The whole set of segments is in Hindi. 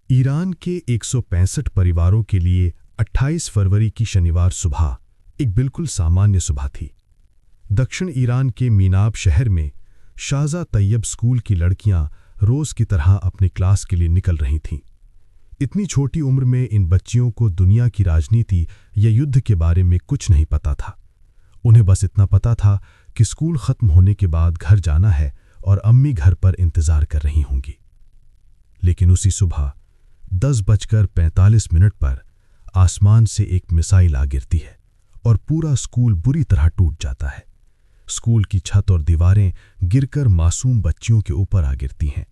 ईरान के 165 परिवारों के लिए 28 फरवरी की शनिवार सुबह एक बिल्कुल सामान्य सुबह थी। दक्षिण ईरान के मीनाब शहर में शाहजा तैयब स्कूल की लड़कियां रोज की तरह अपने क्लास के लिए निकल रही थीं। इतनी छोटी उम्र में इन बच्चियों को दुनिया की राजनीति या युद्ध के बारे में कुछ नहीं पता था। उन्हें बस इतना पता था कि स्कूल खत्म होने के बाद घर जाना है और अम्मी घर पर इंतजार कर रही होंगी। लेकिन उसी सुबह 10:45 पर आसमान से एक मिसाइल आ गिरती है और पूरा स्कूल बुरी तरह टूट जाता है। स्कूल की छत और दीवारें गिरकर मासूम बच्चियों के ऊपर आ गिरती हैं।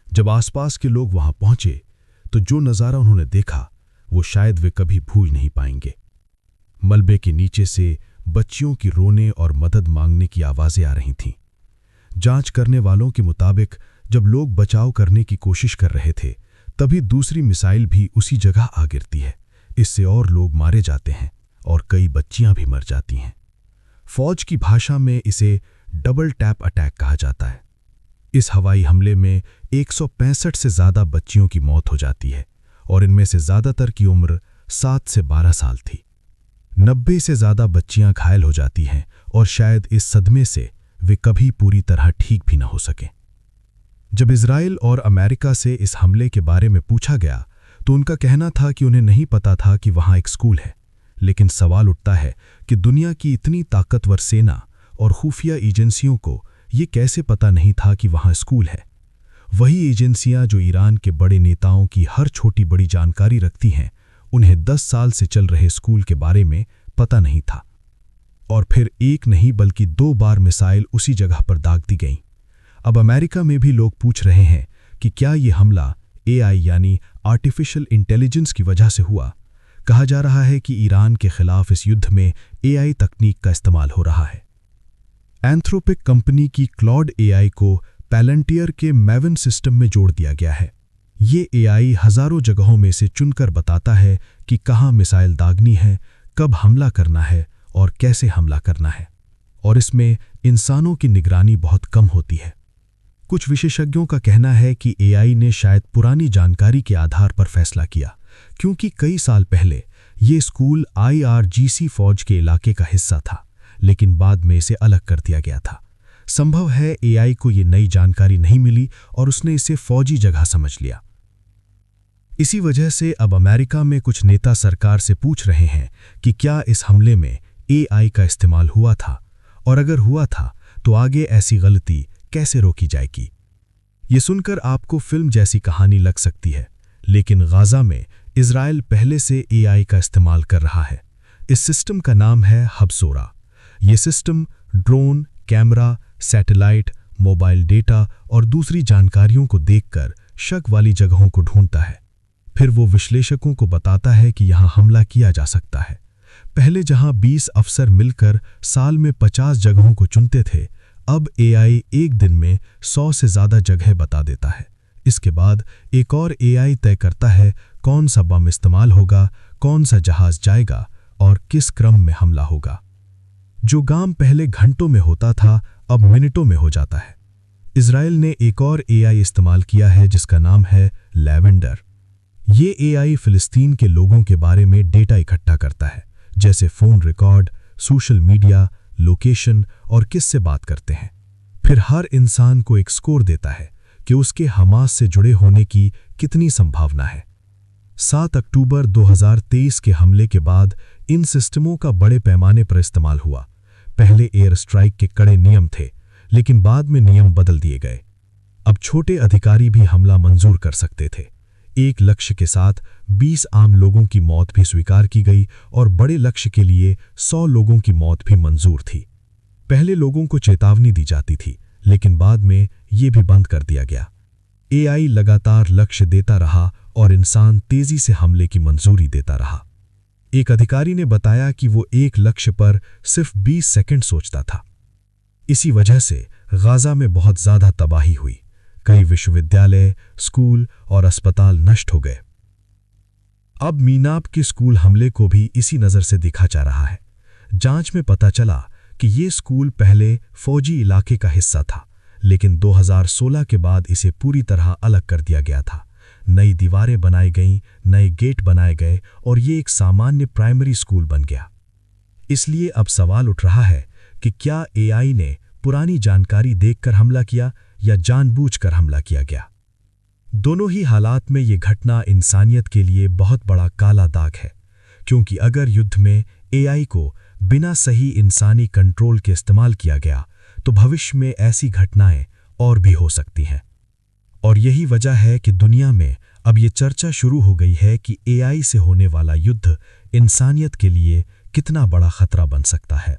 जब आसपास के लोग वहां पहुंचे तो जो नज़ारा उन्होंने देखा वो शायद वे कभी भूल नहीं पाएंगे। मलबे के नीचे से बच्चियों की रोने और मदद मांगने की आवाज़ें आ रही थीं। जांच करने वालों के मुताबिक जब लोग बचाव करने की कोशिश कर रहे थे तभी दूसरी मिसाइल भी उसी जगह आ गिरती है। इससे और लोग मारे जाते हैं और कई बच्चियां भी मर जाती हैं। फौज की भाषा में इसे डबल टैप अटैक कहा जाता है। इस हवाई हमले में 165 से ज़्यादा बच्चियों की मौत हो जाती है और इनमें से ज़्यादातर की उम्र 7 से 12 साल थी। 90 से ज़्यादा बच्चियां घायल हो जाती हैं और शायद इस सदमे से वे कभी पूरी तरह ठीक भी न हो सकें। जब इजराइल और अमेरिका से इस हमले के बारे में पूछा गया तो उनका कहना था कि उन्हें नहीं पता था कि वहां एक स्कूल है। लेकिन सवाल उठता है कि दुनिया की इतनी ताकतवर सेना और खुफिया एजेंसियों को ये कैसे पता नहीं था कि वहां स्कूल है। वही एजेंसियां जो ईरान के बड़े नेताओं की हर छोटी बड़ी जानकारी रखती हैं, उन्हें 10 साल से चल रहे स्कूल के बारे में पता नहीं था। और फिर एक नहीं बल्कि 2 बार मिसाइल उसी जगह पर दाग दी गईं। अब अमेरिका में भी लोग पूछ रहे हैं कि क्या ये हमला एआई यानी आर्टिफिशियल इंटेलिजेंस की वजह से हुआ। कहा जा रहा है कि ईरान के खिलाफ इस युद्ध में एआई तकनीक का इस्तेमाल हो रहा है। एंथ्रोपिक कंपनी की क्लॉड एआई को पैलंटियर के मैवन सिस्टम में जोड़ दिया गया है। ये एआई हजारों जगहों में से चुनकर बताता है कि कहाँ मिसाइल दागनी है, कब हमला करना है और कैसे हमला करना है। और इसमें इंसानों की निगरानी बहुत कम होती है। कुछ विशेषज्ञों का कहना है कि एआई ने शायद पुरानी जानकारी के आधार पर फैसला किया, क्योंकि कई साल पहले ये स्कूल IRGC फौज के इलाके का हिस्सा था, लेकिन बाद में इसे अलग कर दिया गया था। संभव है एआई को ये नई जानकारी नहीं मिली और उसने इसे फौजी जगह समझ लिया। इसी वजह से अब अमेरिका में कुछ नेता सरकार से पूछ रहे हैं कि क्या इस हमले में एआई का इस्तेमाल हुआ था, और अगर हुआ था तो आगे ऐसी गलती कैसे रोकी जाएगी। ये सुनकर आपको फिल्म जैसी कहानी लग सकती है, लेकिन गाजा में इजराइल पहले से एआई का इस्तेमाल कर रहा है। इस सिस्टम का नाम है हबसोरा। ये system drone, camera, satellite, mobile data और दूसरी जानकारियों को देखकर शक वाली जगहों को ढूंढता है। फिर वो विश्लेषकों को बताता है कि यहाँ हमला किया जा सकता है। पहले जहाँ 20 अफसर मिलकर साल में 50 जगहों को चुनते थे, अब एआई एक दिन में 100 से ज़्यादा जगह बता देता है। इसके बाद एक और एआई तय करता है कौन सा बम इस्तेमाल होगा, कौन सा जहाज जाएगा और किस क्रम में हमला होगा। जो काम पहले घंटों में होता था अब मिनटों में हो जाता है। इजराइल ने एक और एआई इस्तेमाल किया है जिसका नाम है लैवेंडर। ये एआई फिलिस्तीन के लोगों के बारे में डेटा इकट्ठा करता है, जैसे phone record, social media, location और किससे बात करते हैं। फिर हर इंसान को एक स्कोर देता है कि उसके हमास से जुड़े होने की कितनी संभावना है। 7 अक्टूबर 2023 के हमले के बाद इन सिस्टमों का बड़े पैमाने पर इस्तेमाल हुआ। पहले एयर स्ट्राइक के कड़े नियम थे, लेकिन बाद में नियम बदल दिए गए। अब छोटे अधिकारी भी हमला मंजूर कर सकते थे। एक लक्ष्य के साथ 20 आम लोगों की मौत भी स्वीकार की गई और बड़े लक्ष्य के लिए 100 लोगों की मौत भी मंजूर थी। पहले लोगों को चेतावनी दी जाती थी, लेकिन बाद में ये भी बंद कर दिया गया। एआई लगातार लक्ष्य देता रहा और इंसान तेजी से हमले की मंजूरी देता रहा। एक अधिकारी ने बताया कि वो एक लक्ष्य पर सिर्फ 20 सेकंड सोचता था। इसी वजह से गाजा में बहुत ज्यादा तबाही हुई। कई विश्वविद्यालय, स्कूल और अस्पताल नष्ट हो गए। अब मीनाब के स्कूल हमले को भी इसी नज़र से देखा जा रहा है। जांच में पता चला कि ये स्कूल पहले फौजी इलाके का हिस्सा था, लेकिन 2016 के बाद इसे पूरी तरह अलग कर दिया गया था। नई दीवारें बनाई गईं, नए गेट बनाए गए और ये एक सामान्य प्राइमरी स्कूल बन गया। इसलिए अब सवाल उठ रहा है कि क्या एआई ने पुरानी जानकारी देखकर हमला किया या जानबूझकर हमला किया गया। दोनों ही हालात में ये घटना इंसानियत के लिए बहुत बड़ा काला दाग है, क्योंकि अगर युद्ध में एआई को बिना सही इंसानी कंट्रोल के इस्तेमाल किया गया तो भविष्य में ऐसी घटनाएं और भी हो सकती हैं। और यही वजह है कि दुनिया में अब ये चर्चा शुरू हो गई है कि एआई से होने वाला युद्ध इंसानियत के लिए कितना बड़ा खतरा बन सकता है।